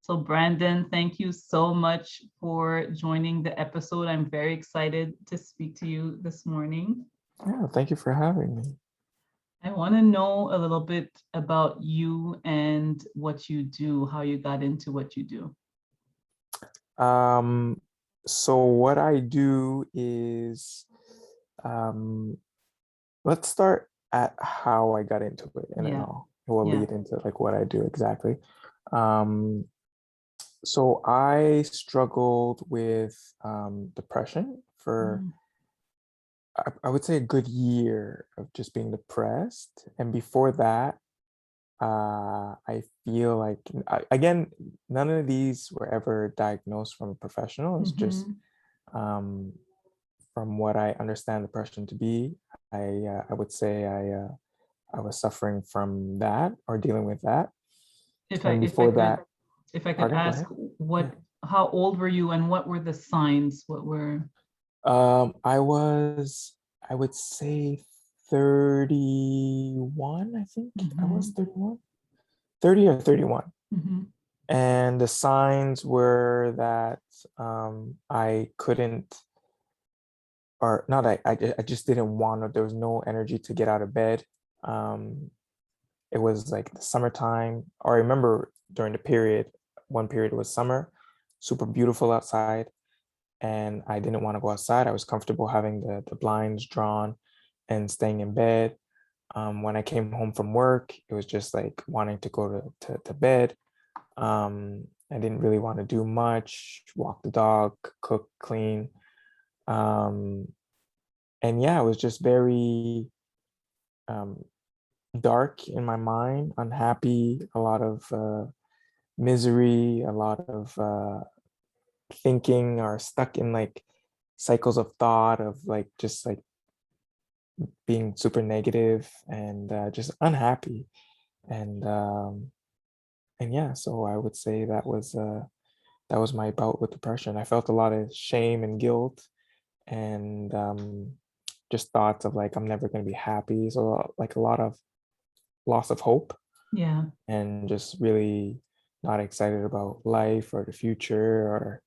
So Brandon, thank you so much for joining the episode. I'm very excited to speak to you this morning. Yeah, thank you for having me. I want to know a little bit about you and what you do, how you got into what you do. Um, so what I do is, um, let's start at how I got into it, and then Yeah, we'll yeah. lead into like what I do exactly. Um, so I struggled with depression for Mm, I would say a good year of just being depressed, and before that, I feel like again, none of these were ever diagnosed from a professional. It's just mhm. um, from what I understand depression to be. I would say I was suffering from that or dealing with that. If I And if I before could that, if I could pardon, go ask ahead. Yeah. what how old were you and what were the signs? What were I would say 31. I think I was mhm, 31, 30 or 31. mhm, And the signs were that I couldn't, or not, I just didn't want to, there was no energy to get out of bed. Um, it was like the summertime, or I remember during the period, one period was summer, super beautiful outside, and I didn't want to go outside. I was comfortable having the blinds drawn and staying in bed. When I came home from work, it was just like wanting to go to bed. I didn't really want to do much, walk the dog, cook, clean. Um, and yeah, it was just very um, dark in my mind, unhappy, a lot of misery, a lot of thinking, or stuck in like cycles of thought of like just like being super negative and just unhappy. And and yeah, so I would say that was my bout with depression. I felt a lot of shame and guilt, and just thoughts of like I'm never going to be happy. So like a lot of loss of hope, yeah. and just really not excited about life or the future, or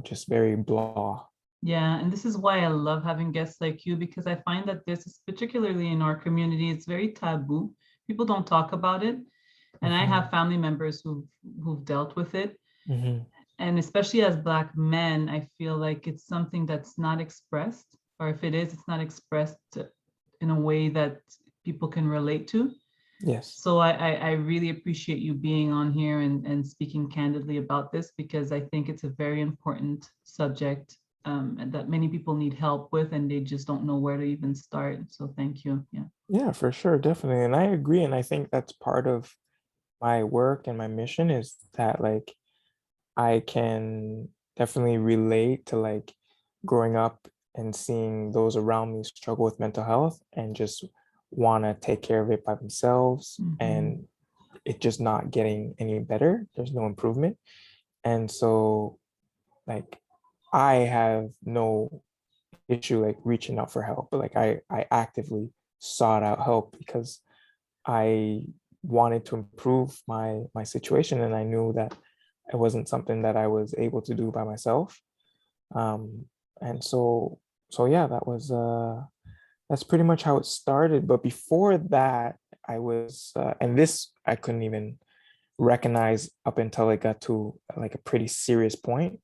just very blah. Yeah, and this is why I love having guests like you because I find that this is particularly in our community, it's very taboo. People don't talk about it. And I have Hmm. family members who've dealt with it. Hmm. And especially as Black men, I feel like it's something that's not expressed, or if it is, it's not expressed in a way that people can relate to. Yes. So I really appreciate you being on here and speaking candidly about this because I think it's a very important subject and that many people need help with and they just don't know where to even start. So thank you. Yeah. Yeah, for sure, definitely. And I agree. And I think that's part of my work and my mission, is that like I can definitely relate to like growing up and seeing those around me struggle with mental health and just want to take care of it by themselves, Mhm. and it just not getting any better. There's no improvement. And so like I have no issue like reaching out for help, but like I actively sought out help because I wanted to improve my situation, and I knew that it wasn't something that I was able to do by myself. Um, and so yeah, that's pretty much how it started. But before that, I was and this I couldn't even recognize up until it got to like a pretty serious point.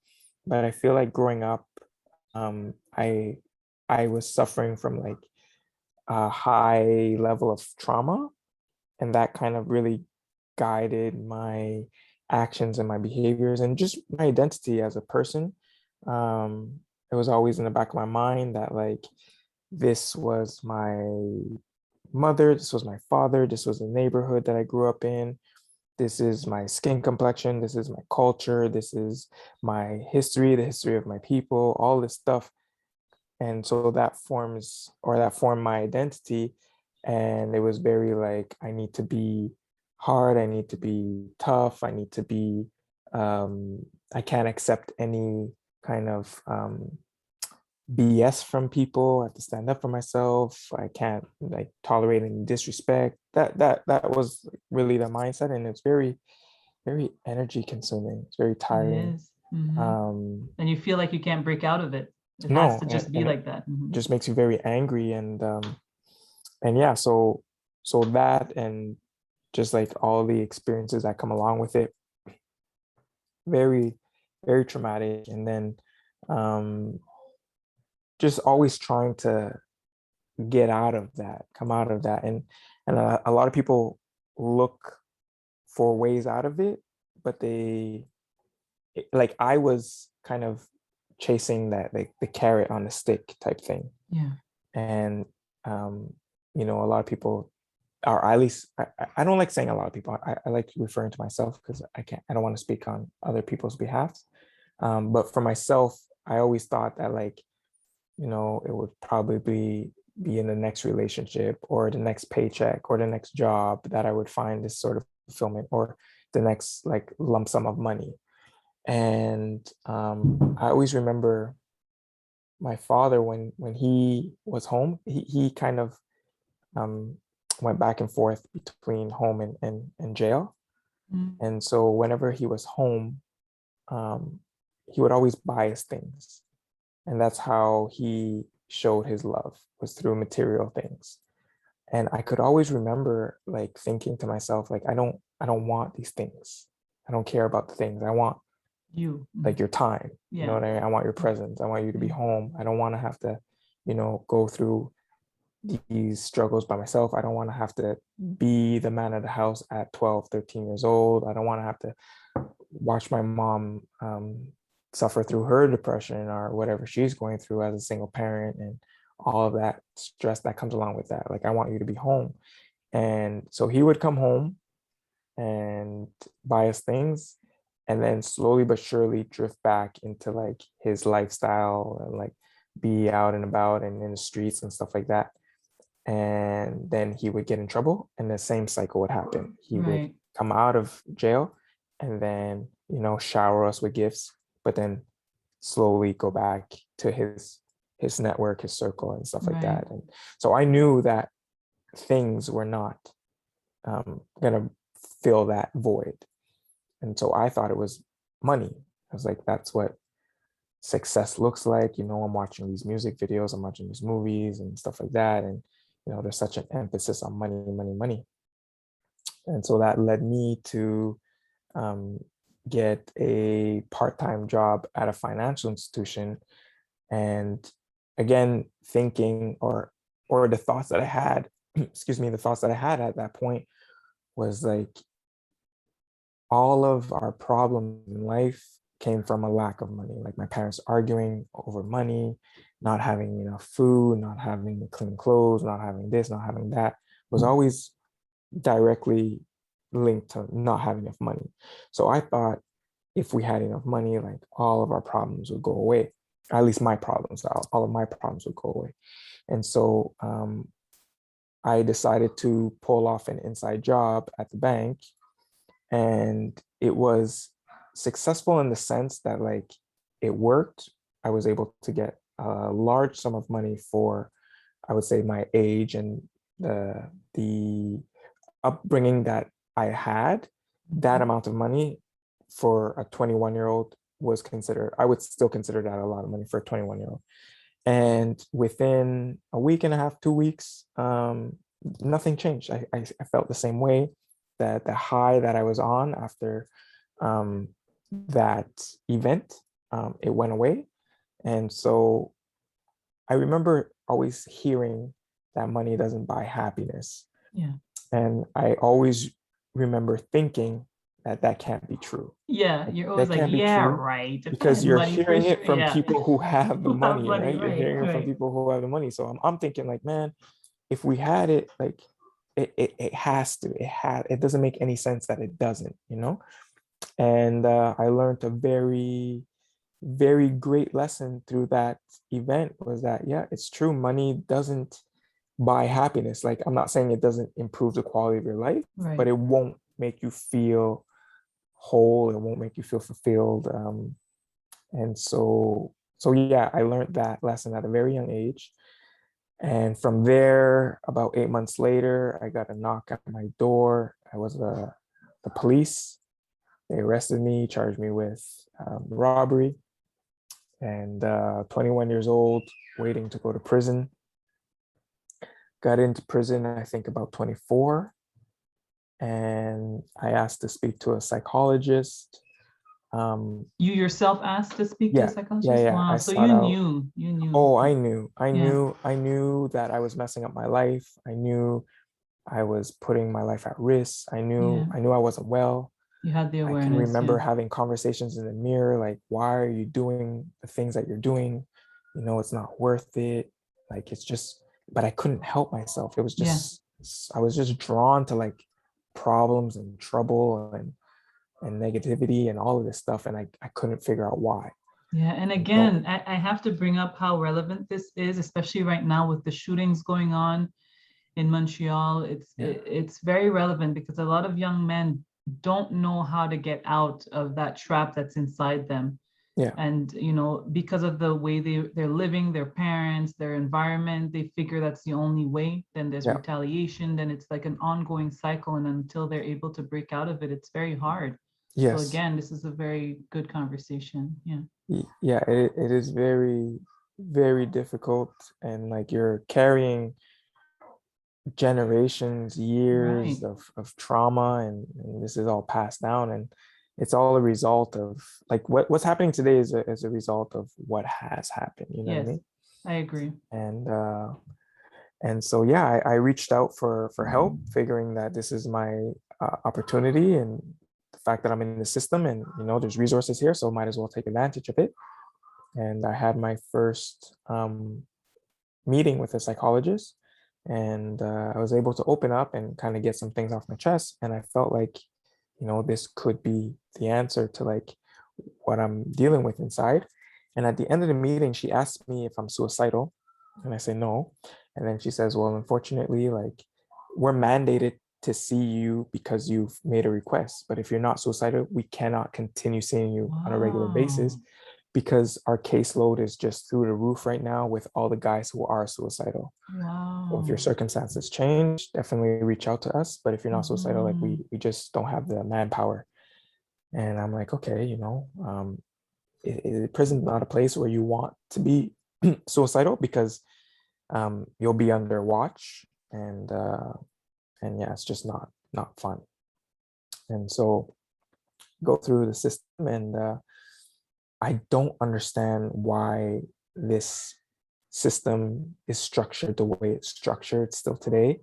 But I feel like growing up, I was suffering from like a high level of trauma, and that kind of really guided my actions and my behaviors and just my identity as a person. It was always in the back of my mind that like this was my mother, this was my father, this was the neighborhood that I grew up in, this is my skin complexion, this is my culture, this is my history, the history of my people, all this stuff. And so that formed my identity. And it was very like I need to be hard, I need to be tough, I need to be I can't accept any kind of BS from people. I have to stand up for myself. I can't tolerate any disrespect. That was really the mindset, and it's very very energy consuming. It's very It tiring. is. Mhm. Um, And you feel like you can't break out of it. It has no, to just be and it like that. Mhm. just makes you very angry, and yeah, so that and just like all the experiences that come along with it, very, very traumatic. And then um, just always trying to get out of that, come out of that, and a lot of people look for ways out of it, but like I was kind of chasing that, like the carrot on the stick type thing. Yeah. And um, a lot of people, or at least I don't like saying a lot of people. I like referring to myself because I don't want to speak on other people's behalf. But for myself, I always thought that like, it would probably be in the next relationship or the next paycheck or the next job that I would find this sort of fulfillment, or the next like lump sum of money. And I always remember my father, when he was home, he kind of um, went back and forth between home and jail. Mm. And so whenever he was home, um, he would always buy us things. And that's how he showed his love, was through material things. And I could always remember like thinking to myself, like, I don't want these things. I don't care about the things. I want You. like your time. You know Yeah. what I mean? I want your presence. I want you to be Yeah. home. I don't want to have to, go through these struggles by myself. I don't want to have to be the man of the house at 12, 13 years old. I don't want to have to watch my mom suffer through her depression or whatever she's going through as a single parent, and all of that stress that comes along with that. Like, I want you to be home. And so he would come home and buy us things, and then slowly but surely drift back into like his lifestyle and like be out and about and in the streets and stuff like that. And then he would get in trouble, and the same cycle would happen. He would Right. come out of jail and then, shower us with gifts, but then slowly go back to his network, his circle, and stuff like Right. that. And so I knew that things were not gonna fill that void. And so I thought it was money. I was like, that's what success looks like. I'm watching these music videos, I'm watching these movies and stuff like that. And, there's such an emphasis on money, money, money. And so that led me to um, get a part-time job at a financial institution. And again, thinking, or the thoughts that I had, excuse me, the thoughts that I had at that point was like, all of our problems in life came from a lack of money. Like my parents arguing over money, not having enough food, not having clean clothes, not having this, not having that, was always directly linked to not having enough money. So I thought if we had enough money, like all of our problems would go away. At least my problems, all of my problems would go away. And so I decided to pull off an inside job at the bank, and it was successful in the sense that like it worked. I was able to get a large sum of money for, I would say, my age and the upbringing that I had. That amount of money for a 21-year-old was considered, I would still consider that a lot of money for a 21-year-old. And within a week and a half, 2 weeks, nothing changed. I felt the same way. That the high that I was on after that event, it went away. And so I remember always hearing that money doesn't buy happiness. Yeah. And I always remember thinking that that can't be true. Yeah. You're always That like, can't be yeah, true right. If I because had you're money for hearing sure. it from Yeah. people who have the Who have money, money. right? You're Right. hearing it from Right. people who have the money. So I'm thinking like, man, if we had it, like it has to, it doesn't make any sense that it doesn't. And I learned a very, very great lesson through that event, was that, yeah, it's true. Money doesn't buy happiness. Like, I'm not saying it doesn't improve the quality of your life, but Right. it won't make you feel whole. It won't make you feel fulfilled. And so yeah, I learned that lesson at a very young age. And from there, about 8 months later, I got a knock at my door. I was the police. They arrested me, charged me with robbery, and 21 years old, waiting to go to prison. Got into prison, I think about 24, and I asked to speak to a psychologist. You yourself asked to speak to a Yeah, yeah, psychologist? yeah. Wow. I So sought you out. knew, you knew. Oh, Yeah. I knew that I was messing up my life. I knew I was putting my life at risk. Yeah. I knew I wasn't well. You had the I can awareness. remember Yeah. having conversations in the mirror, like, why are you doing the things that you're doing? You know, it's not worth it. Like, it's just, but I couldn't help myself. It was Yeah. just, I was just drawn to like problems and trouble and negativity and all of this stuff. And I couldn't figure out why. Yeah. And You know, again, I have to bring up how relevant this is, especially right now with the shootings going on in Montreal. yeah, It's very relevant because a lot of young men don't know how to get out of that trap that's inside them. yeah, And you know, because of the way they're living, their parents, their environment, they figure that's the only way. Then there's yeah, retaliation, then it's like an ongoing cycle, and until they're able to break out of it, it's very hard. So yes, again, this is a very good conversation. Yeah. yeah. It is very, very difficult, and like you're carrying generations, Right. years of trauma, and this is all passed down, and it's all a result of like what's happening today is a result of what has happened, you know what I Yes, mean? I agree. And and so yeah, I reached out for help, figuring that this is my opportunity, and the fact that I'm in the system, and you know there's resources here, so might as well take advantage of it. And I had my first meeting with a psychologist, and I was able to open up and kind of get some things off my chest, and I felt like, you know, this could be the answer to like what I'm dealing with inside. And at the end of the meeting, she asked me if I'm suicidal, and I say no. And then she says, well, unfortunately, like, we're mandated to see you because you've made a request, but if you're not suicidal, we cannot continue seeing you on a regular basis Wow. because our caseload is just through the roof right now with all the guys who are suicidal. So if your Wow. circumstances change, definitely reach out to us. But if you're not suicidal, like Mhm. we just don't have the manpower. And I'm like, okay, you know, prison's not a place where you want to be suicidal because you'll be under watch, and yeah, it's just not fun. And so go through the system, and I don't understand why this system is structured the way it's structured still today,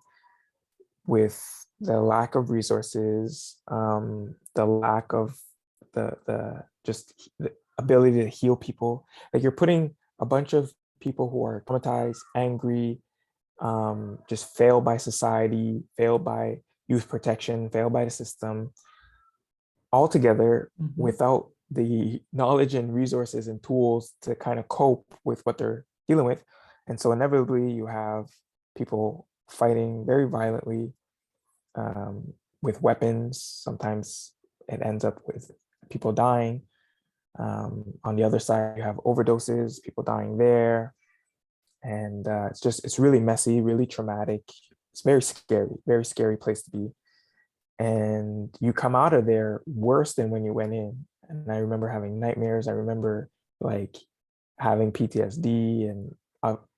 with the lack of resources, the lack of the just the ability to heal people. Like you're putting a bunch of people who are traumatized, angry, just failed by society, failed by youth protection, failed by the system, all together Mhm. without the knowledge and resources and tools to kind of cope with what they're dealing with. And so inevitably you have people fighting very violently, with weapons. Sometimes it ends up with people dying. On the other side, you have overdoses, people dying there. And it's really messy, really traumatic. It's very scary place to be. And you come out of there worse than when you went in. And I remember having nightmares. I remember like having PTSD, and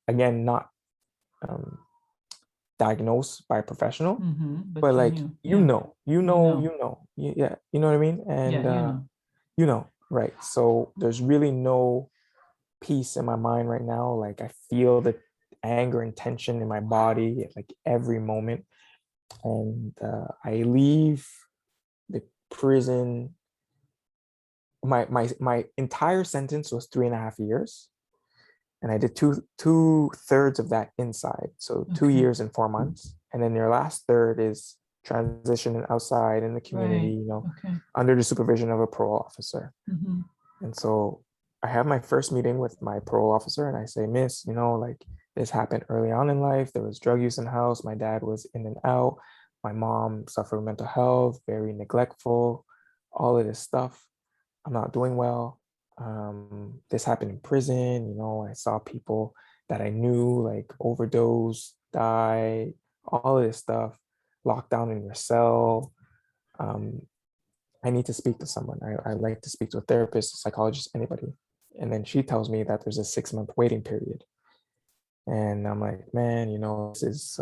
again, not um, diagnosed by a professional, But but you like knew. Yeah. You know. yeah, you know what I mean. Yeah, And you know. you know, right? So there's really no peace in my mind right now. Like I feel the anger and tension in my body at like every moment. And I leave the prison. My entire sentence was 3.5 years, and I did two thirds of that inside, so two Okay. years and 4 months, and then your last third is transitioning outside in the community, Right. you know, Okay. under the supervision of a parole officer. Mm-hmm. And so I have my first meeting with my parole officer, and I say, Miss, you know, like this happened early on in life. There was drug use in the house. My dad was in and out. My mom suffered mental health, very neglectful, all of this stuff. I'm not doing well. This happened in prison. You know, I saw people that I knew like overdose, die, all of this stuff, locked down in your cell. Um, I need to speak to someone. I like to speak to a therapist, a psychologist, anybody. And then she tells me that there's a 6 month waiting period. And I'm like, man, this is,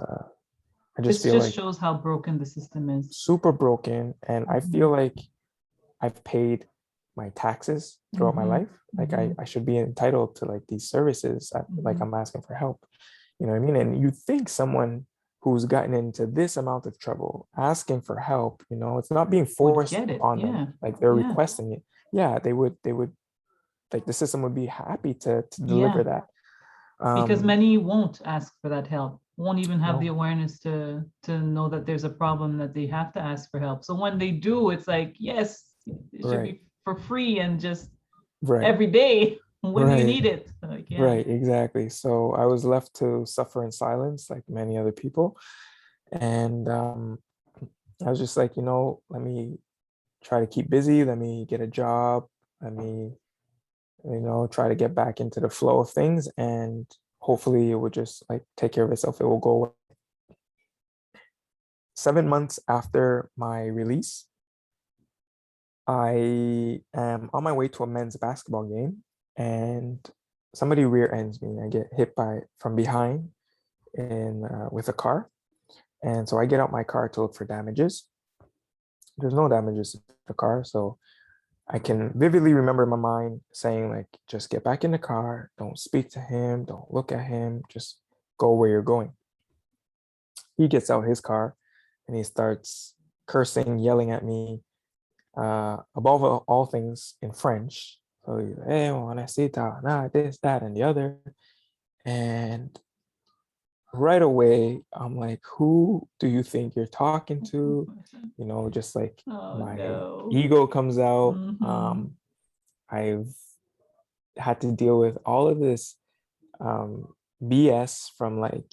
I just This feel just like shows how broken the system is. super broken. And I feel Mhm. like I've paid my taxes throughout my Mhm. life. Like Mhm. I should be entitled to like these services. Like Mhm. I'm asking for help. You know what I mean? And you think someone who's gotten into this amount of trouble asking for help, it's not being Would forced get it. upon them. Yeah. Like they're Yeah. requesting it. Yeah, they would like the system would be happy to deliver Yeah. that. Because Um, many won't ask for that help, won't even have the no, awareness to know that there's a problem that they have to ask for help. So when they do, it's like, yes, it should right, be for free and just right, every day when you right, need it. Like, yeah. right, exactly. So I was left to suffer in silence like many other people. And I was just like, let me try to keep busy, let me get a job, let me, try to get back into the flow of things, and hopefully it would just like take care of itself. It will go away. 7 months after my release, I am on my way to a men's basketball game, and somebody rear ends me. I get hit by from behind and with a car. And so I get out my car to look for damages. There's no damages to the car. So I can vividly remember in my mind saying, like, just get back in the car. Don't speak to him. Don't look at him. Just go where you're going. He gets out his car and he starts cursing, yelling at me, above all things in French. So he's like, hey, necesita, nah, this, that, and the other. And right away, I'm like, who do you think you're talking to? Just like Oh my no. ego comes out. Mm-hmm. I've had to deal with all of this BS from like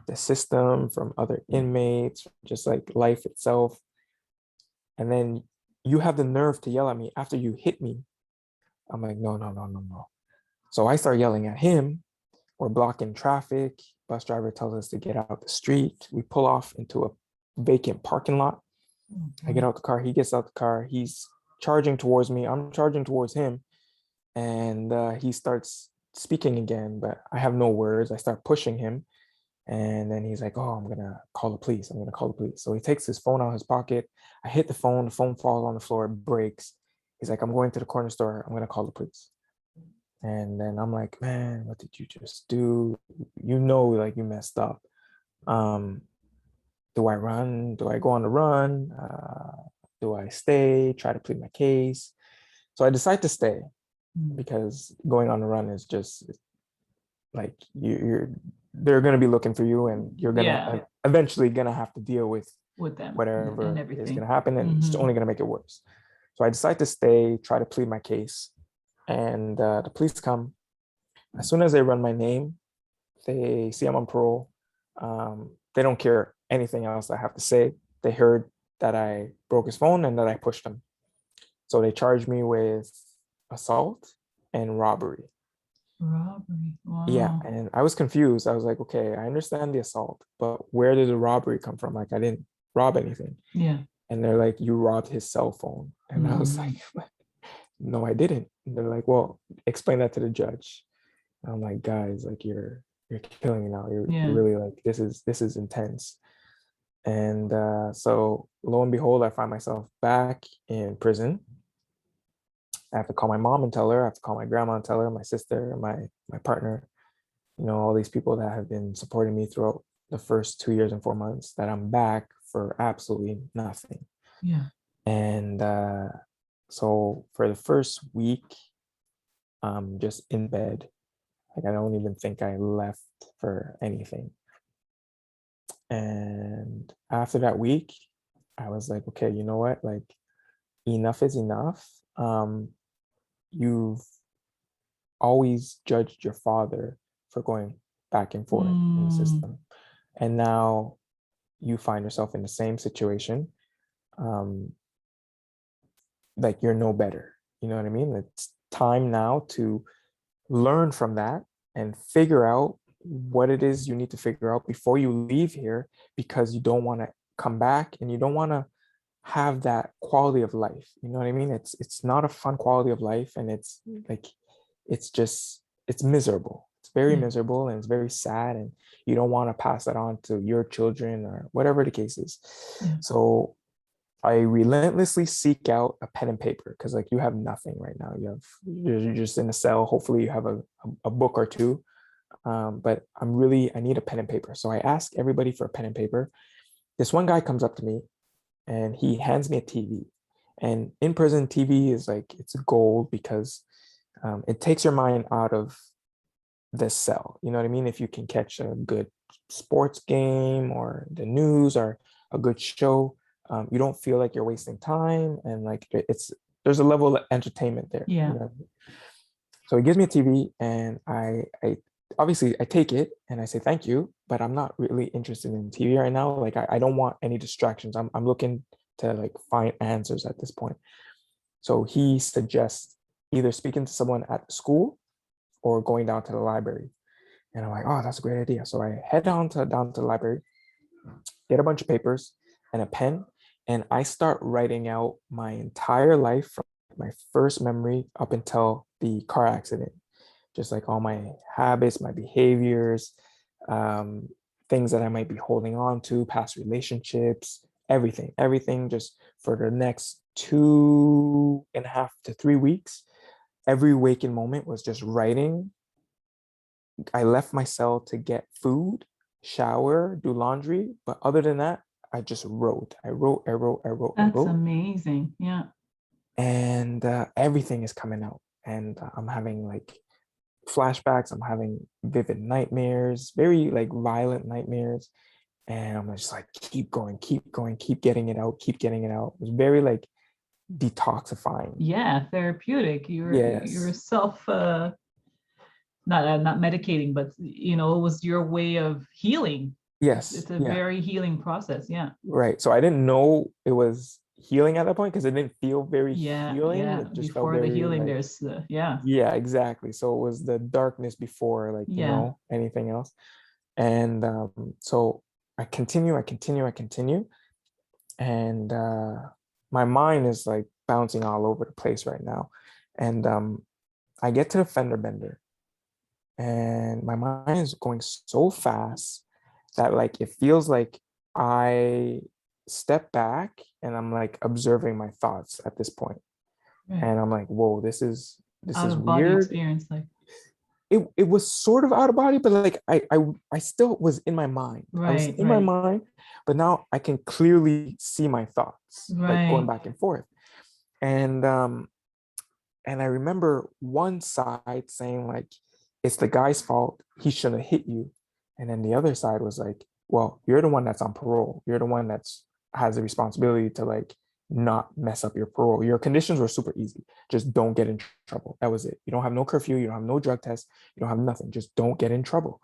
the system, from other inmates, just like life itself. And then you have the nerve to yell at me after you hit me. I'm like, no, no, no, no, no. So I start yelling at him. We're blocking traffic. Bus driver tells us to get out the street. We pull off into a vacant parking lot. I get out the car. He gets out the car. He's charging towards me. I'm charging towards him. And he starts speaking again, but I have no words. I start pushing him. And then he's like, oh, I'm going to call the police. I'm going to call the police. So he takes his phone out of his pocket. I hit the phone. The phone falls on the floor, breaks. He's like, I'm going to the corner store. I'm going to call the police. And then I'm like, man, what did you just do? Like you messed up. Um, do I run? Do I go on the run? Do I stay? Try to plead my case? So I decide to stay because going on the run is just like you're they're gonna be looking for you, and you're gonna Yeah, eventually gonna have to deal with with them and whatever is gonna everything. happen, and it's Mm-hmm. only gonna make it worse. So I decide to stay, try to plead my case, and the police come. As soon as they run my name, they see I'm on parole. They don't care anything else I have to say. They heard that I broke his phone and that I pushed him. So they charged me with assault and robbery. Robbery. Yeah, Wow. and I was confused. I was like, okay, I understand the assault, but where did the robbery come from? Like, I didn't rob anything. Yeah. And they're like, you robbed his cell phone. And I was like, Mm. no, I didn't. And they're like, well, explain that to the judge. And I'm like, guys, like you're killing me now. You're Yeah. really like this is intense. And so lo and behold, I find myself back in prison. I have to call my mom and tell her. I have to call my grandma and tell her, my sister, my partner, all these people that have been supporting me throughout the first 2 years and 4 months, that I'm back for absolutely nothing. Yeah. And so for the first week, I'm just in bed. Like I don't even think I left for anything. And after that week, I was like, okay, you know what? Like enough is enough. You've always judged your father for going back and forth in the Mm. system. And now you find yourself in the same situation. Um, like you're no better. You know what I mean? It's time now to learn from that and figure out what it is you need to figure out before you leave here, because you don't want to come back and you don't want to have that quality of life. You know what I mean? It's not a fun quality of life, and it's like it's miserable. It's very Yeah. miserable, and it's very sad, and you don't want to pass that on to your children or whatever the case is. Yeah. So I relentlessly seek out a pen and paper, because like you have nothing right now. You're just in a cell. Hopefully you have a book or two. But I need a pen and paper. So I ask everybody for a pen and paper. This one guy comes up to me and he hands me a TV. And in prison, TV is like, it's gold, because it takes your mind out of the cell. You know what I mean? If you can catch a good sports game or the news or a good show, you don't feel like you're wasting time, and like there's a level of entertainment there. You Yeah. know? So he gives me a TV, and I obviously I take it and I say thank you, but I'm not really interested in TV right now. Like I don't want any distractions. I'm looking to like find answers at this point. So he suggests either speaking to someone at the school or going down to the library. And I'm like, oh, that's a great idea. So I head down to the library, get a bunch of papers and a pen, and I start writing out my entire life from my first memory up until the car accident. Just like all my habits, my behaviors, um, things that I might be holding on to, past relationships, everything just for the next 2.5 to 3 weeks. Every waking moment was just writing. I left my cell to get food, shower, do laundry. But other than that, I just wrote. I That's wrote. amazing. Yeah. And everything is coming out. And I'm having like flashbacks. I'm having vivid nightmares, very like violent nightmares. And I'm just like, keep going, keep getting it out, keep getting it out. It was very like detoxifying. Yeah. Therapeutic. You're Yes. self not medicating, but it was your way of healing. Yes. It's a Yeah. very healing process. Yeah. Right. So I didn't know it was healing at that point, because it didn't feel very Yeah. healing. Yeah. It just felt Before the very healing, like, there's yeah. yeah, exactly. So it was the darkness before, like, Yeah. anything else. And so I continue. And my mind is like bouncing all over the place right now. And I get to the fender bender, and my mind is going so fast that like it feels like I step back and I'm like observing my thoughts at this point. Right. And I'm like, whoa, this Out is of body weird. experience, like It was sort of out of body, but like I still was in my mind. I was right, in my right, mind, but now I can clearly see my thoughts like going right. back and forth. And I remember one side saying like, it's the guy's fault, he shouldn't have hit you. And then the other side was like, well, you're the one that's on parole, you're the one that's has the responsibility to like not mess up your parole. Your conditions were super easy, just don't get in trouble. That was it. You don't have no curfew, you don't have no drug test, you don't have nothing, just don't get in trouble.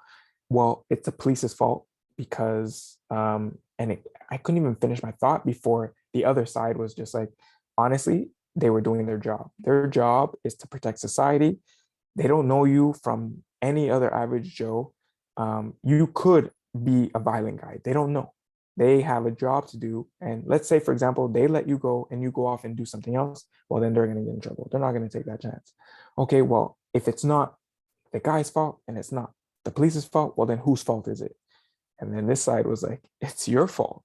Well, it's the police's fault, because I couldn't even finish my thought before the other side was just like, honestly, they were doing their job. Their job is to protect society. They don't know you from any other average Joe. You could be a violent guy. They don't know. They have a job to do. And let's say, for example, they let you go and you go off and do something else. Well, then they're going to get in trouble. They're not going to take that chance. Okay, well, if it's not the guy's fault and it's not the police's fault, well, then whose fault is it? And then this side was like, it's your fault.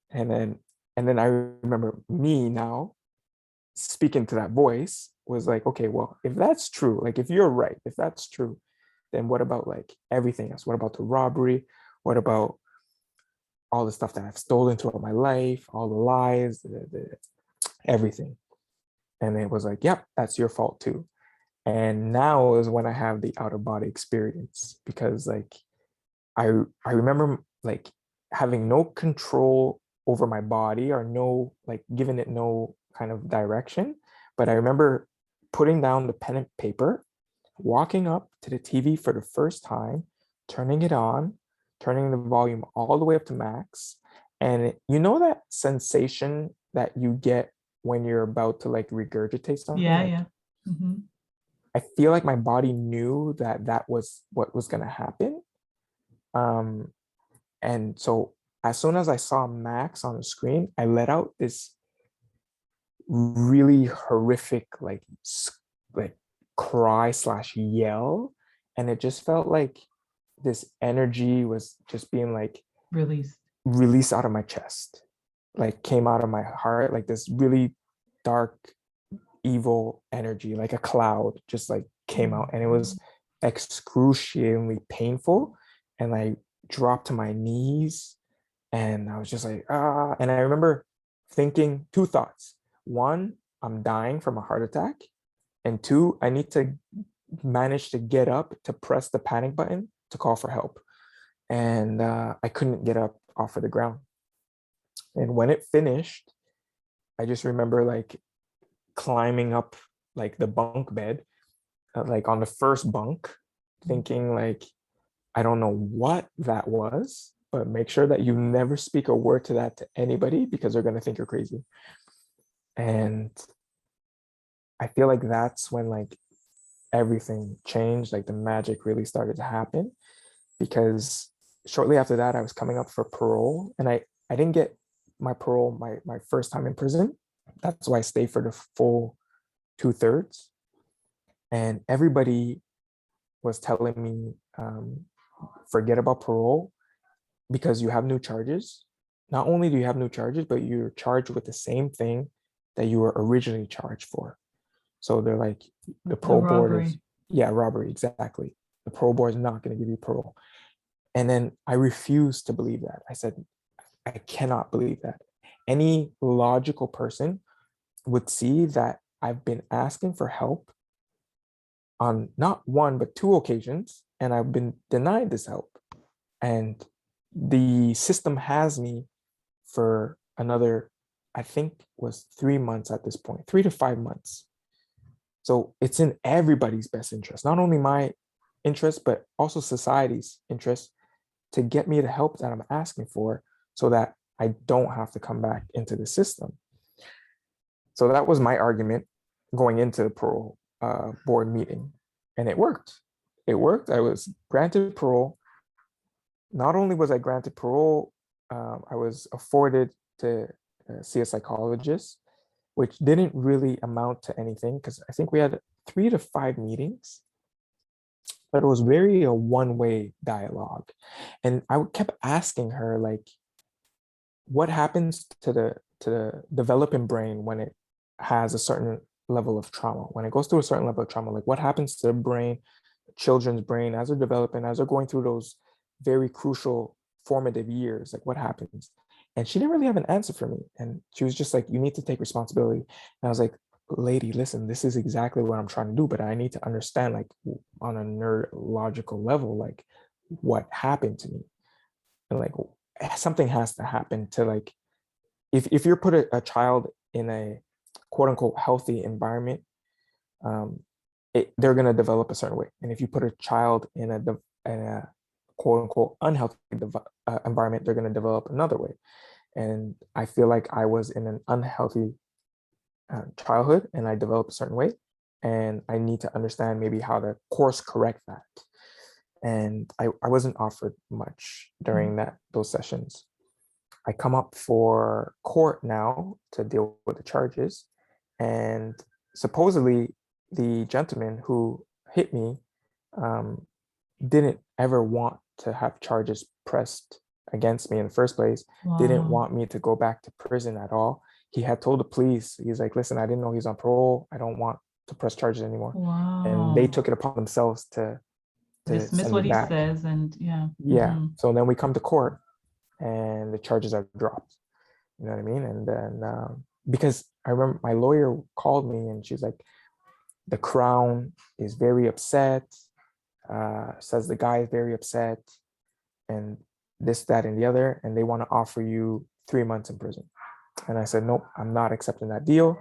And then I remember me now speaking to that voice was like, okay, well, if that's true, like if you're right, if that's true, then what about like everything else? What about the robbery? What about all the stuff that I've stolen throughout my life, all the lies, everything? And it was like, yep, that's your fault too. And now is when I have the out of body experience, because like I remember like having no control over my body, or no like giving it no kind of direction. But I remember putting down the pen and paper, walking up to the TV for the first time, turning it on, turning the volume all the way up to max. And you know that sensation that you get when you're about to like regurgitate something? Yeah, Like yeah. Hmm. I feel like my body knew that that was what was going to happen. Um, and so as soon as I saw Max on the screen, I let out this really horrific, like cry slash yell. And it just felt like this energy was just being like Released. released out of my chest, like came out of my heart, like this really dark, evil energy, like a cloud just like came out. And it was excruciatingly painful. And I dropped to my knees and I was just like, ah. And I remember thinking two thoughts. One, I'm dying from a heart attack. And two, I need to manage to get up to press the panic button to call for help. And I couldn't get up off of the ground. And when it finished, I just remember like climbing up like the bunk bed, like on the first bunk, thinking like, I don't know what that was, but make sure that you never speak a word to that to anybody because they're going to think you're crazy. And I feel like that's when like everything changed, like the magic really started to happen, because shortly after that I was coming up for parole, and I didn't get my parole my first time in prison. That's why I stayed for the full 2/3. And everybody was telling me, forget about parole because you have new charges. Not only do you have new charges, but you're charged with the same thing that you were originally charged for. So they're like, the The parole board is, robbery. yeah, robbery, exactly. The parole board is not going to give you parole. And then I refused to believe that. I said, I cannot believe that. Any logical person would see that I've been asking for help on not one, but two occasions, and I've been denied this help. And the system has me for another, I think was 3 months at this point, 3 to 5 months. So it's in everybody's best interest, not only my interest, but also society's interest, to get me the help that I'm asking for so that I don't have to come back into the system. So that was my argument going into the parole board meeting. And it worked. It worked. I was granted parole. Not only was I granted parole, I was afforded to see a psychologist, which didn't really amount to anything because I think we had 3 to 5 meetings, but it was very a one-way dialogue. And I kept asking her, like, what happens to the developing brain when it has a certain level of trauma, when it goes through a certain level of trauma, like what happens to the brain, children's brain, as they're developing, as they're going through those very crucial formative years, like what happens? And she didn't really have an answer for me. And she was just like, you need to take responsibility. And I was like, lady, listen, this is exactly what I'm trying to do, but I need to understand, like, on a neurological level, like what happened to me. And like something has to happen to, like, if you're put a child in a quote unquote healthy environment, they're going to develop a certain way. And if you put a child in a quote unquote unhealthy environment, they're going to develop another way. And I feel like I was in an unhealthy childhood and I developed a certain way. And I need to understand maybe how to course correct that. And I wasn't offered much during those sessions. I come up for court now to deal with the charges. And supposedly the gentleman who hit me didn't ever want to have charges pressed against me in the first place, didn't Wow. want me to go back to prison at all. He had told the police, he's like, listen, I didn't know he's on parole. I don't want to press charges anymore. And they Wow. took it upon themselves to Dismiss send me what he back. says and yeah. Yeah. So then we come to court and the charges are dropped. You know what I mean? And then because I remember my lawyer called me and she's like, the Crown is very upset, says the guy is very upset, and this, that, and the other, and they want to offer you 3 months in prison. And I said, nope, I'm not accepting that deal.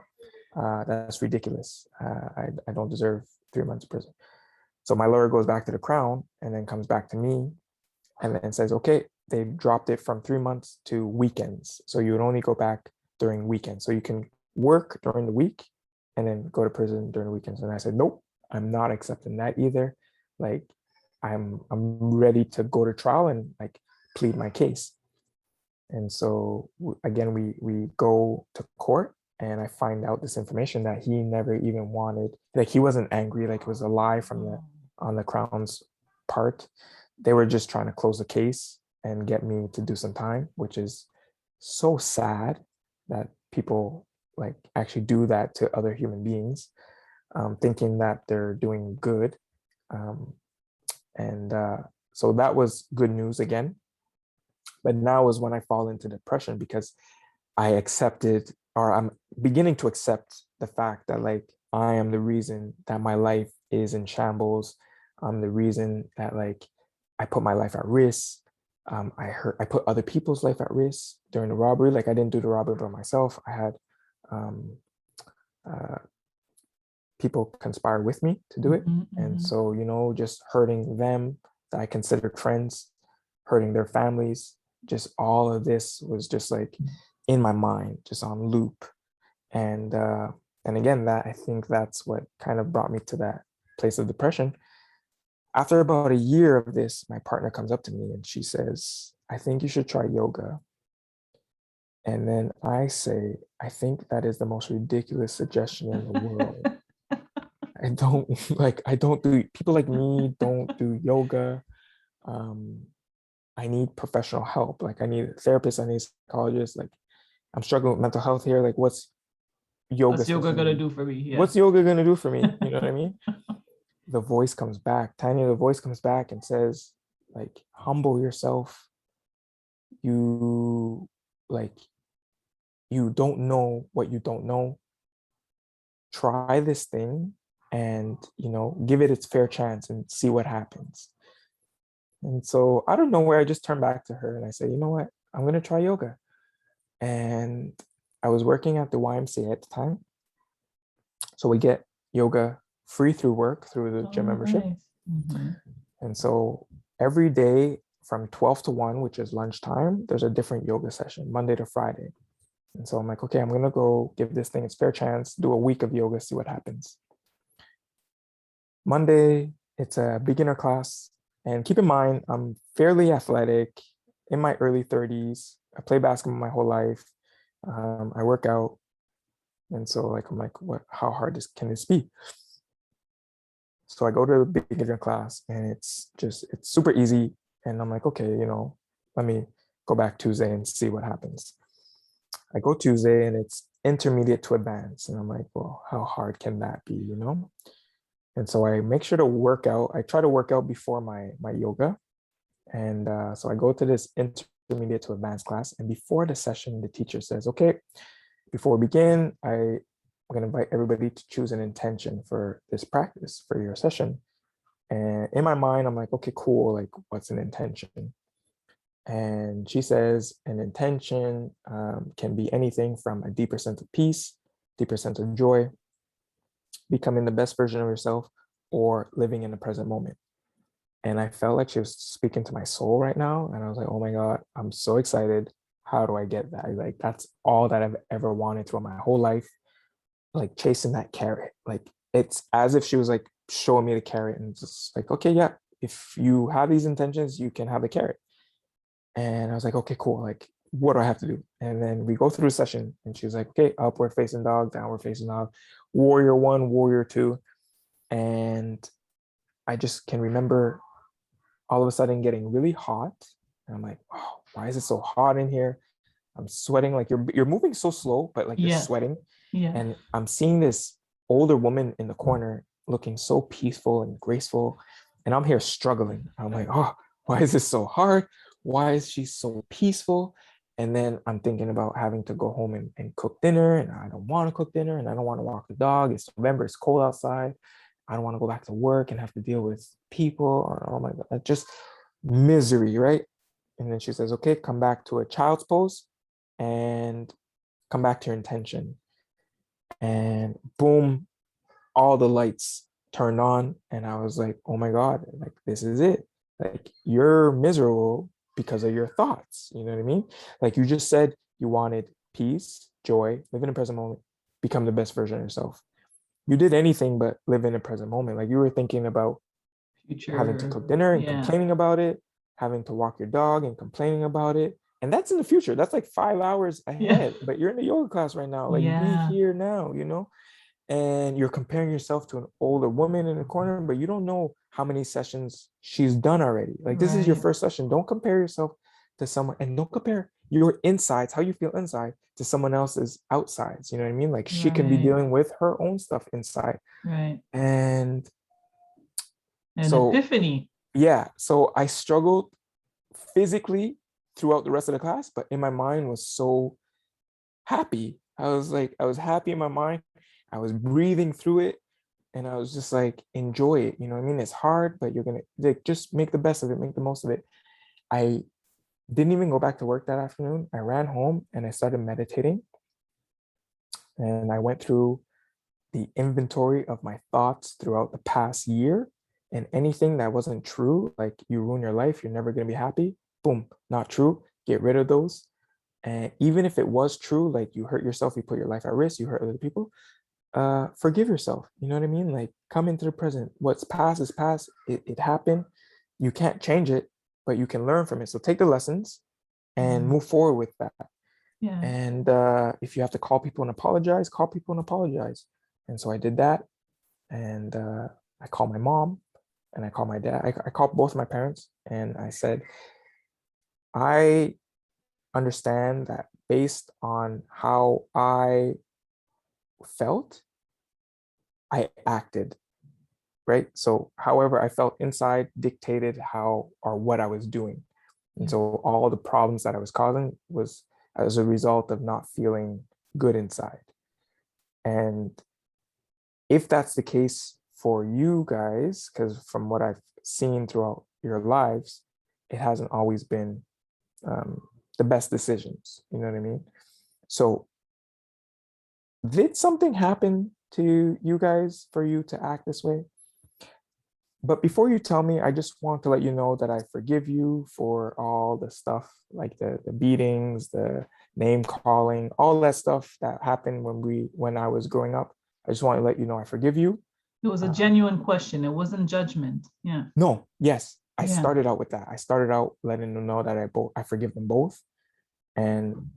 That's ridiculous. I don't deserve 3 months in prison. So my lawyer goes back to the Crown and then comes back to me and then says, okay, they dropped it from 3 months to weekends. So you would only go back during weekends. So you can work during the week and then go to prison during the weekends. And I said, nope, I'm not accepting that either. Like, I'm ready to go to trial and like plead my case. And so again, we go to court and I find out this information that he never even wanted. Like, he wasn't angry, like it was a lie from the on the Crown's part. They were just trying to close the case and get me to do some time, which is so sad that people like actually do that to other human beings, thinking that they're doing good. Um, and so that was good news again. But now is when I fall into depression, because I accepted, or I'm beginning to accept the fact that like I am the reason that my life is in shambles. I'm the reason that like I put my life at risk. I put other people's life at risk during the robbery. Like, I didn't do the robbery by myself. I had um, uh, people conspire with me to do it. And so, you know, just hurting them that I considered friends, hurting their families, just all of this was just like in my mind, just on loop. And again, that I think that's what kind of brought me to that place of depression. After about a year of this, my partner comes up to me and she says, I think you should try yoga. And then I say, I think that is the most ridiculous suggestion in the world. I don't do, people like me don't do yoga. I need professional help. Like, I need a therapist, I need a psychologist. Like, I'm struggling with mental health here. Like, what's yoga gonna do for me? Yeah. What's yoga gonna do for me? You know what I mean? The voice comes back, Tanya, the voice comes back and says, like, humble yourself. You like, you don't know what you don't know. Try this thing and, you know, give it its fair chance and see what happens. And so I don't know where, I just turned back to her and I said, you know what, I'm going to try yoga. And I was working at the YMCA at the time. So we get yoga free through work, through the gym membership. Nice. And so every day from 12 to 1, which is lunchtime, there's a different yoga session, Monday to Friday. And so I'm like, okay, I'm going to go give this thing its fair chance, do a week of yoga, see what happens. Monday, it's a beginner class. And keep in mind, I'm fairly athletic, in my early 30s. I play basketball my whole life. I work out. And so like, I'm like, what, how hard can this be? So I go to the beginner class and it's super easy. And I'm like, okay, you know, let me go back Tuesday and see what happens. I go Tuesday and it's intermediate to advanced. And I'm like, well, how hard can that be, you know? And so I make sure to work out. I try to work out before my yoga. And so I go to this intermediate to advanced class. And before the session, the teacher says, okay, before we begin, I'm going to invite everybody to choose an intention for this practice, for your session. And in my mind, I'm like, okay, cool. Like, what's an intention? And she says, an intention can be anything from a deeper sense of peace, deeper sense of joy, becoming the best version of yourself, or living in the present moment. And I felt like she was speaking to my soul right now. And I was like, oh my God, I'm so excited. How do I get that? Like, that's all that I've ever wanted throughout my whole life. Like, chasing that carrot. Like, it's as if she was like showing me the carrot and just like, okay, yeah, if you have these intentions, you can have the carrot. And I was like, okay, cool. Like, what do I have to do? And then we go through a session and she was like, okay, upward facing dog, downward facing dog, warrior 1, warrior 2. And I just can remember all of a sudden getting really hot. And I'm like, oh, why is it so hot in here? I'm sweating. Like, you're moving so slow, but like, you're sweating. Yeah. And I'm seeing this older woman in the corner looking so peaceful and graceful. And I'm here struggling. I'm like, oh, why is this so hard? Why is she so peaceful? And then I'm thinking about having to go home and cook dinner. And I don't want to cook dinner. And I don't want to walk the dog. It's November. It's cold outside. I don't want to go back to work and have to deal with people. Or, oh my God, just misery, right? And then she says, okay, come back to a child's pose and come back to your intention. And boom, all the lights turned on. And I was like, oh my God, like, this is it. Like, you're miserable because of your thoughts. You know what I mean? Like, you just said you wanted peace, joy, live in the present moment, become the best version of yourself. You did anything but live in the present moment. Like, you were thinking about future, having to cook dinner and complaining about it, having to walk your dog and complaining about it. And that's in the future. That's like 5 hours Yeah. ahead, but you're in the yoga class right now. Like, be Yeah. here now, and you're comparing yourself to an older woman in the corner, but you don't know how many sessions she's done already. Like, this is your Right. first session. Don't compare yourself to someone, and don't compare your insides, how you feel inside, to someone else's outsides. You know what I mean? Like, she can be Right. dealing with her own stuff inside. Right. And An so, epiphany. yeah, so I struggled physically throughout the rest of the class, but in my mind was so happy. I was happy in my mind. I was breathing through it, and I was just like, enjoy it. You know what I mean? It's hard, but you're gonna, like, just make the best of it, make the most of it. I didn't even go back to work that afternoon. I ran home and I started meditating, and I went through the inventory of my thoughts throughout the past year, and anything that wasn't true, like you ruin your life, you're never going to be happy, boom, not true, get rid of those. And even if it was true, like you hurt yourself, you put your life at risk, you hurt other people, forgive yourself. You know what I mean? Like, come into the present. What's past is past. It happened. You can't change it, but you can learn from it. So take the lessons and move forward with that. Yeah. And if you have to call people and apologize, call people and apologize. And so I did that. And I called my mom and I called my dad. I called both my parents and I said, I understand that based on how I felt, I acted, right? So however I felt inside dictated how or what I was doing. And Yeah. so all the problems that I was causing was as a result of not feeling good inside. And if that's the case for you guys, because from what I've seen throughout your lives, it hasn't always been um, the best decisions. You know what I mean? So, did something happen to you guys for you to act this way? But before you tell me, I just want to let you know that I forgive you for all the stuff, like the beatings, the name calling, all that stuff that happened when I was growing up. I just want to let you know I forgive you. It was a Um, genuine question. It wasn't judgment. Yeah. no, yes, I Yeah. started out with that. I started out letting them know that I forgive them both, and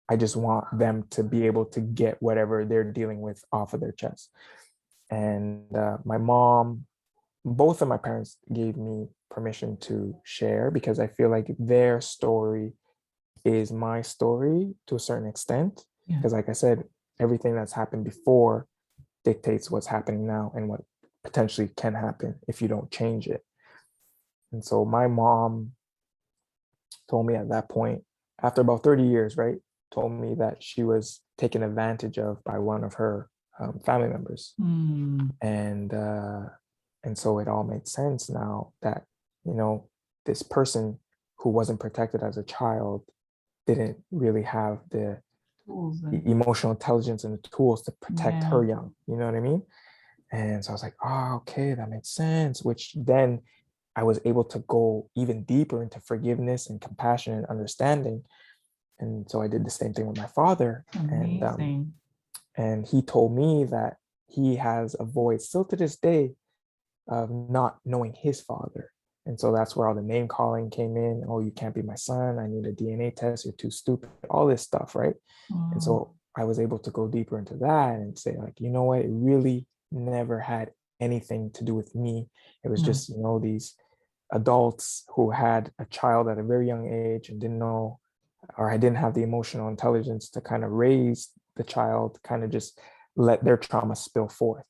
I just want them to be able to get whatever they're dealing with off of their chest. And my mom, both of my parents gave me permission to share because I feel like their story is my story to a certain extent. Yeah. Because, like I said, everything that's happened before dictates what's happening now and what potentially can happen if you don't change it. And so my mom told me at that point, after about 30 years, right, told me that she was taken advantage of by one of her family members. Mm. And so it all made sense now that, you know, this person who wasn't protected as a child didn't really have the Tools and emotional intelligence and the tools to protect yeah. her young. You know what I mean? And so I was like, oh, okay, that makes sense. Which then I was able to go even deeper into forgiveness and compassion and understanding. And so I did the same thing with my father. Amazing. And he told me that he has a void still to this day of not knowing his father. And so that's where all the name calling came in. Oh, you can't be my son. I need a DNA test. You're too stupid. All this stuff, right? And Oh, so I was able to go deeper into that and say, like, you know what? It really never had anything to do with me. It was yeah. just, these adults who had a child at a very young age and didn't know, or I didn't have the emotional intelligence to kind of raise the child, kind of just let their trauma spill forth.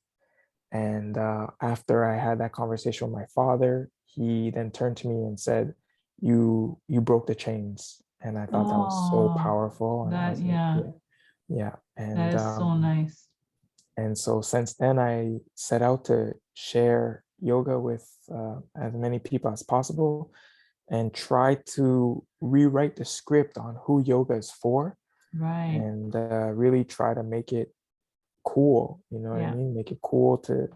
And after I had that conversation with my father, he then turned to me and said, "You broke the chains." And I thought that was so Oh, powerful. And I that was like, yeah, yeah, yeah. that is so nice. And so since then, I set out to share yoga with as many people as possible and try to rewrite the script on who yoga is for, Right. and really try to make it cool. You know what I Yeah. mean? Make it cool to,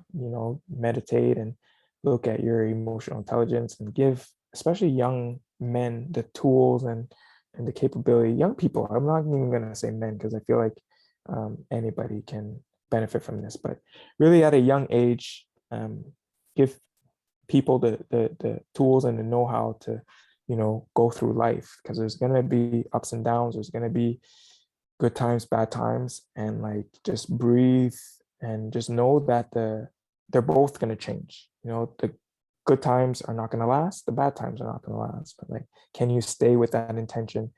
meditate and look at your emotional intelligence and give especially young men the tools and the capability. Young people, I'm not even going to say men because I feel like anybody can benefit from this, but really at a young age, give people the tools and the know-how to go through life, because there's going to be ups and downs. There's going to be good times, bad times, and like just breathe and just know that they're both going to change. The good times are not going to last, the bad times are not going to last, but like, can you stay with that intention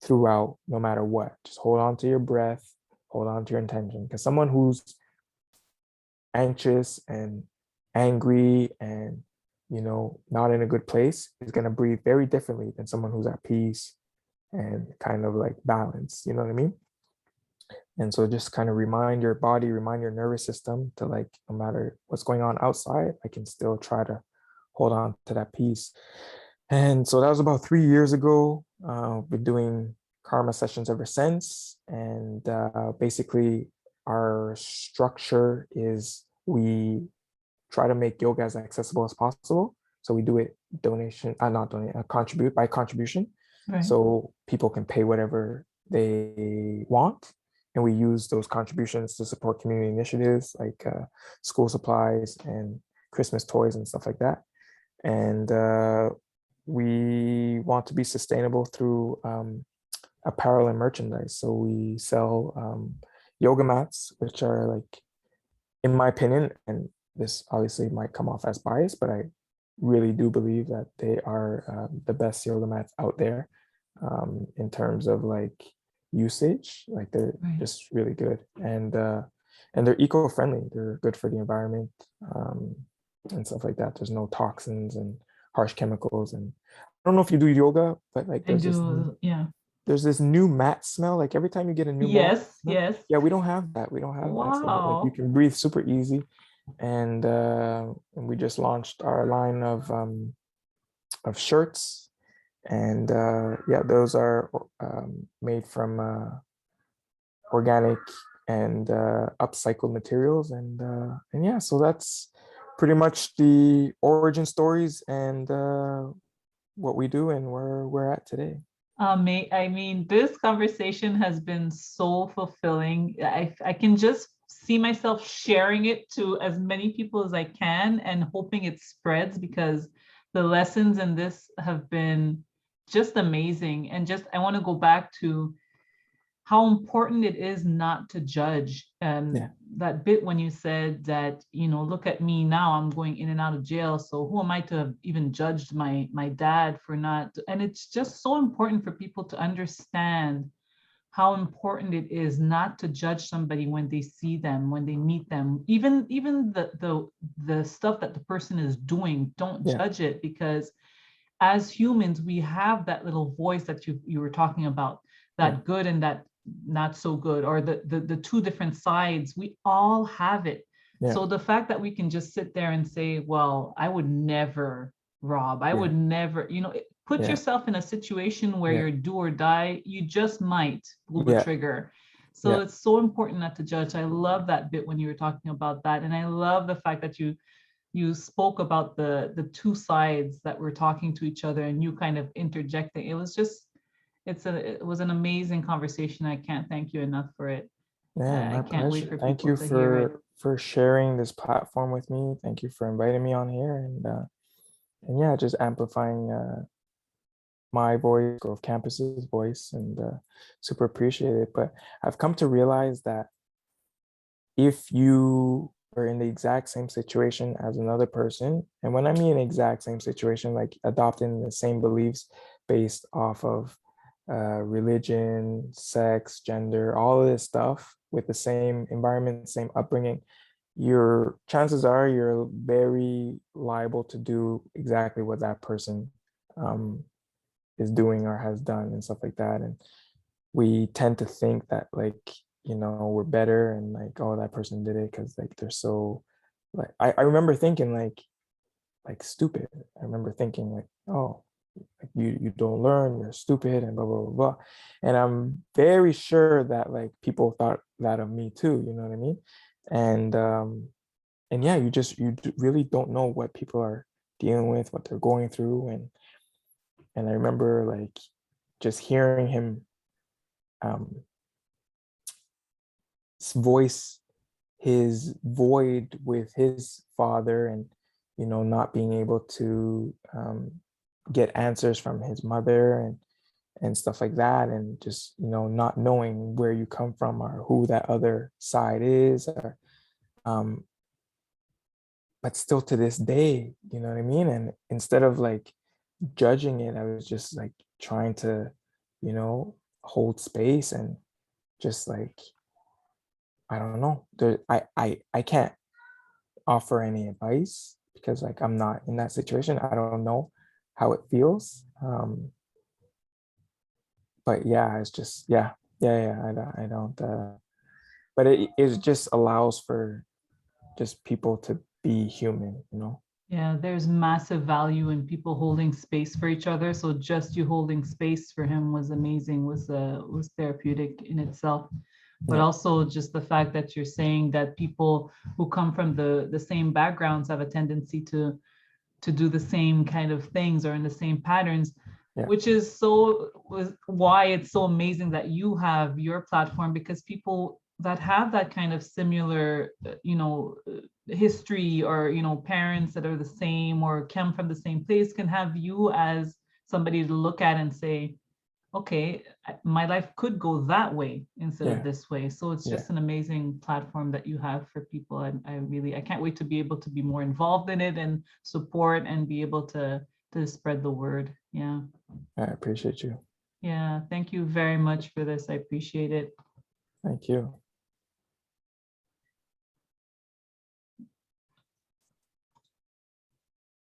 throughout, no matter what? Just hold on to your breath, hold on to your intention, because someone who's anxious and angry and not in a good place is going to breathe very differently than someone who's at peace and kind of like balance, you know what I mean? And so just kind of remind your body, remind your nervous system to, like, no matter what's going on outside, I can still try to hold on to that peace. And so that was about 3 years ago. Been doing karma sessions ever since. And basically our structure is we try to make yoga as accessible as possible. So we do it not donate, contribute by contribution. Right. So people can pay whatever they want. And we use those contributions to support community initiatives like school supplies and Christmas toys and stuff like that. And we want to be sustainable through apparel and merchandise. So we sell yoga mats, which are, like, in my opinion, and this obviously might come off as biased, but I really do believe that they are the best yoga mats out there in terms of like usage. Like, they're Right. just really good, and they're eco-friendly. They're good for the environment and stuff like that. There's no toxins and harsh chemicals. And I don't know if you do yoga, but like I do, yeah. there's this new mat smell. Like every time you get a new mat, Yes, yes. yeah, we don't have that. We don't have that. So like you Wow. can breathe super easy. And we just launched our line of shirts, and yeah, those are made from organic and upcycled materials, and yeah, so that's pretty much the origin stories and what we do and where we're at today. I mean, this conversation has been so fulfilling. I can just see myself sharing it to as many people as I can and hoping it spreads, because the lessons in this have been just amazing. And just, I want to go back to how important it is not to judge. Yeah. That bit when you said that, look at me now, I'm going in and out of jail. So who am I to have even judged my dad for not? And it's just so important for people to understand how important it is not to judge somebody when they see them, when they meet them, even the stuff that the person is doing. Don't judge it, because as humans, we have that little voice that you were talking about, that good and that not so good, or the two different sides. We all have it. So the fact that we can just sit there and say, well, I would never rob, I would never, put yourself in a situation where you're do or die, you just might pull the trigger. So it's so important not to judge. I love that bit when you were talking about that. And I love the fact that you spoke about the two sides that were talking to each other, and you kind of interjecting. It was just, it was an amazing conversation. I can't thank you enough for it. Yeah, I my can't wait pleasure. for Thank people you to hear it. for sharing this platform with me. Thank you for inviting me on here, and yeah, just amplifying my voice, Grove Campus's voice, and super appreciate it. But I've come to realize that if you are in the exact same situation as another person, and when I mean exact same situation, like adopting the same beliefs based off of religion, sex, gender, all of this stuff, with the same environment, same upbringing, your chances are you're very liable to do exactly what that person is doing or has done and stuff like that. And we tend to think that, like, we're better, and like, oh, that person did it because like they're so, like, I remember thinking like stupid. I remember thinking like, oh, like you don't learn, you're stupid, and blah blah blah blah. And I'm very sure that like people thought that of me too, you know what I mean? And yeah, really don't know what people are dealing with, what they're going through. And I remember like just hearing him voice his void with his father, and not being able to get answers from his mother and stuff like that, and just, not knowing where you come from or who that other side is, or but still to this day, you know what I mean? And instead of like judging it, I was just like trying to, hold space and just like, I don't know. I can't offer any advice because like I'm not in that situation. I don't know how it feels. But yeah, it's just, yeah. I don't but it just allows for just people to be human. Yeah, there's massive value in people holding space for each other. So just you holding space for him was amazing, was therapeutic in itself. But Yeah, also just the fact that you're saying that people who come from the same backgrounds have a tendency to do the same kind of things or in the same patterns, yeah, which is why it's so amazing that you have your platform, because people that have that kind of similar, history, or, parents that are the same or come from the same place, can have you as somebody to look at and say, okay, my life could go that way instead of yeah, this way. So it's yeah. just an amazing platform that you have for people. And I can't wait to be able to be more involved in it and support and be able to spread the word. Yeah. I appreciate you. Yeah. Thank you very much for this. I appreciate it. Thank you.